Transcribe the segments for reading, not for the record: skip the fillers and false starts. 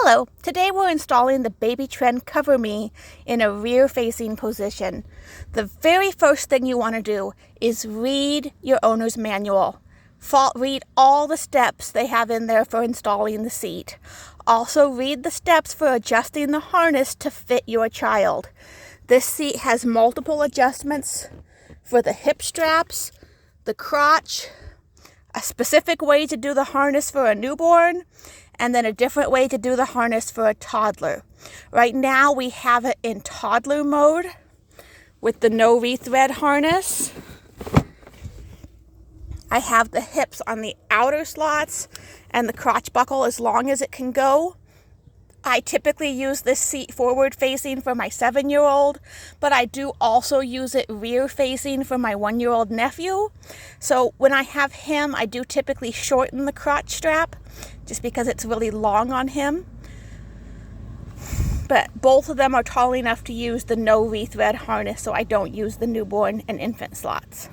Hello, today we're installing the BabyTrend Cover Me in a rear-facing position. The very first thing you want to do is read your owner's manual. Read all the steps they have in there for installing the seat. Also read the steps for adjusting the harness to fit your child. This seat has multiple adjustments for the hip straps, the crotch, a specific way to do the harness for a newborn, and then a different way to do the harness for a toddler. Right now we have it in toddler mode with the no rethread harness. I have the hips on the outer slots and the crotch buckle as long as it can go. I typically use this seat forward facing for my 7-year-old, but I do also use it rear facing for my 1-year-old nephew. So when I have him, I do typically shorten the crotch strap just because it's really long on him. But both of them are tall enough to use the no rethread harness, so I don't use the newborn and infant slots.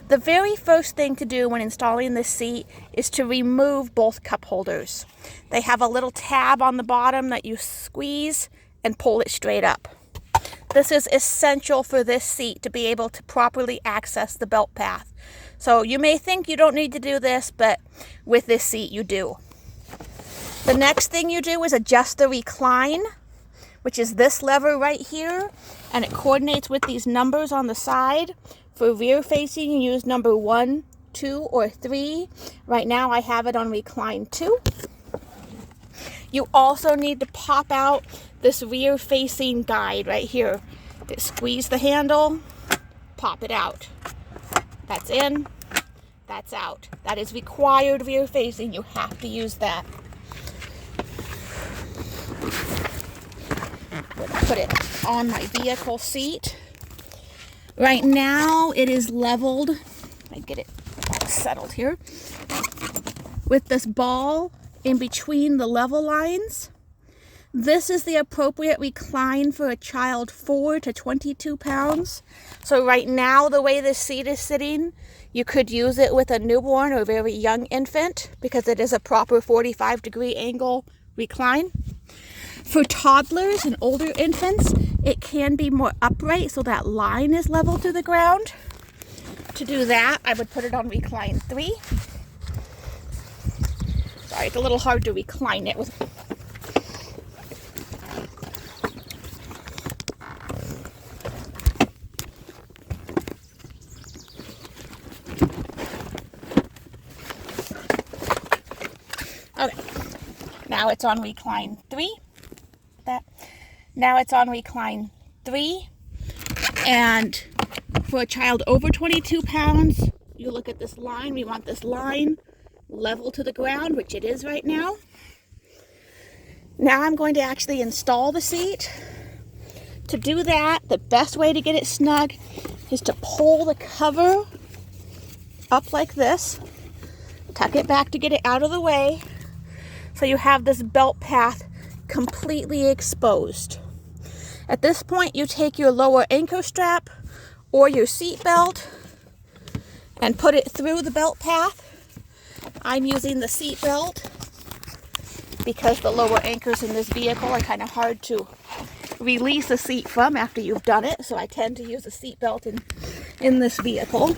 The very first thing to do when installing this seat is to remove both cup holders. They have a little tab on the bottom that you squeeze and pull it straight up. This is essential for this seat to be able to properly access the belt path. So you may think you don't need to do this, but with this seat you do. The next thing you do is adjust the recline, which is this lever right here, and it coordinates with these numbers on the side. For rear facing, you use number 1, 2, or 3. Right now I have it on recline 2. You also need to pop out this rear facing guide right here. Just squeeze the handle, pop it out. That's in, that's out. That is required rear facing. You have to use that. Put it on my vehicle seat. Right now it is leveled, I get it settled here, with this ball in between the level lines. This is the appropriate recline for a child 4 to 22 pounds. So right now the way this seat is sitting, you could use it with a newborn or very young infant because it is a proper 45-degree angle recline. For toddlers and older infants, it can be more upright so that line is level to the ground. To do that, I would put it on recline 3. Sorry, it's a little hard to recline it with. Okay, now it's on recline 3. Now it's on recline 3, and for a child over 22 pounds, you look at this line. We want this line level to the ground, which it is right now. Now I'm going to actually install the seat. To do that, the best way to get it snug is to pull the cover up like this, tuck it back to get it out of the way, so you have this belt path completely exposed. At this point, you take your lower anchor strap or your seat belt and put it through the belt path. I'm using the seat belt because the lower anchors in this vehicle are kind of hard to release a seat from after you've done it, so I tend to use a seat belt in this vehicle.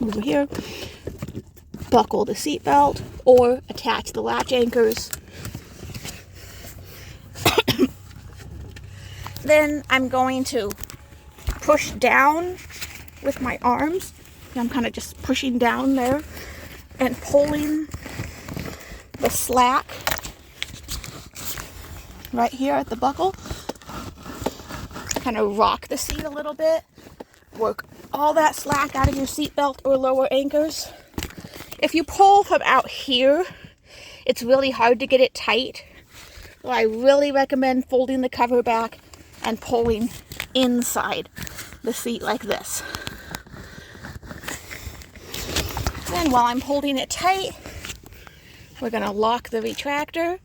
Over here, buckle the seat belt or attach the latch anchors. Then I'm going to push down with my arms. I'm kind of just pushing down there and pulling the slack right here at the buckle. Kind of rock the seat a little bit. Work all that slack out of your seat belt or lower anchors. If you pull from out here, it's really hard to get it tight. So I really recommend folding the cover back and pulling inside the seat like this. Then while I'm holding it tight, we're going to lock the retractor.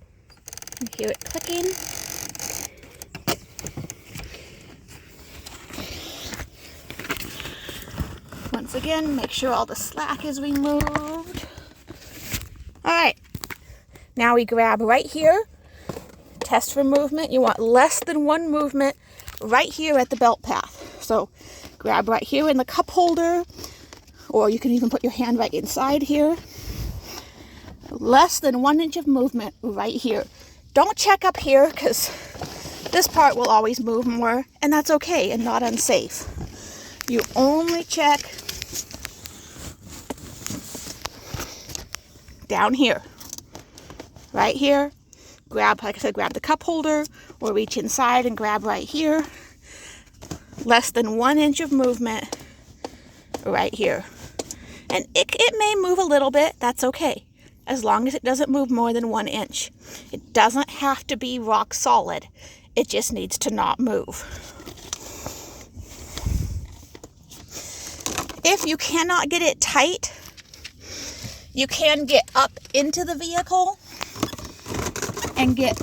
You hear it clicking. Once again, make sure all the slack is removed. All right, now we grab right here, test for movement. You want less than one movement right here at the belt path. So grab right here in the cup holder, or you can even put your hand right inside here. Less than 1 inch of movement right here. Don't check up here, because this part will always move more, and that's okay and not unsafe. You only check down here, right here. Grab, like I said, grab the cup holder, or reach inside and grab right here. Less than 1 inch of movement right here. And it may move a little bit, that's okay, as long as it doesn't move more than 1 inch. It doesn't have to be rock solid. It just needs to not move. If you cannot get it tight, you can get up into the vehicle and get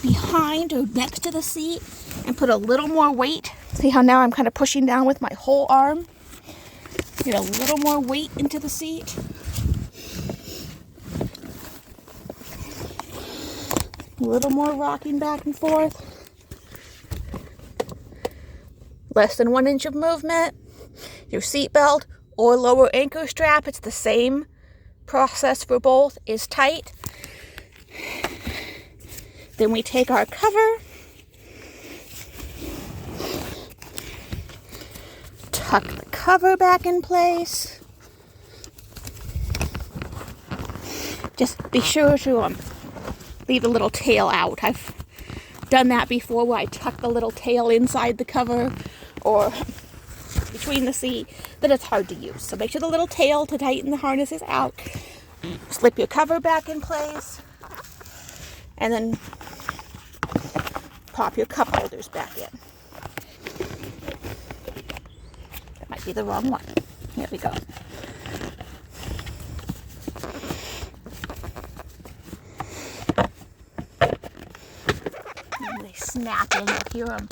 behind or next to the seat and put a little more weight. See how now I'm kind of pushing down with my whole arm? Get a little more weight into the seat. A little more rocking back and forth. Less than 1 inch of movement. Your seat belt or lower anchor strap, it's the same process for both, is tight. Then we take our cover, tuck the cover back in place. Just be sure to leave the little tail out. I've done that before, where I tuck the little tail inside the cover or between the seat, that it's hard to use. So make sure the little tail to tighten the harness is out. Slip your cover back in place, and then pop your cup holders back in. That might be the wrong one. Here we go. And they snap in. You'll hear them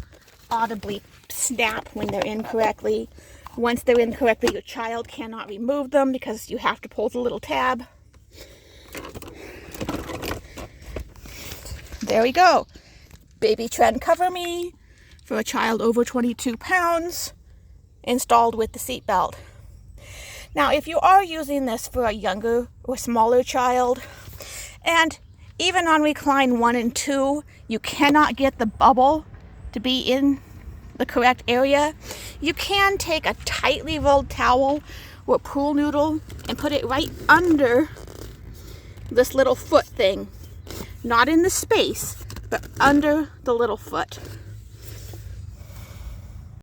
audibly snap when they're in correctly. Once they're in correctly, your child cannot remove them because you have to pull the little tab. There we go. BabyTrend Cover Me for a child over 22 pounds, installed with the seat belt. Now, if you are using this for a younger or smaller child, and even on recline 1 and 2, you cannot get the bubble to be in the correct area, you can take a tightly rolled towel or pool noodle and put it right under this little foot thing. Not in the space, but under the little foot.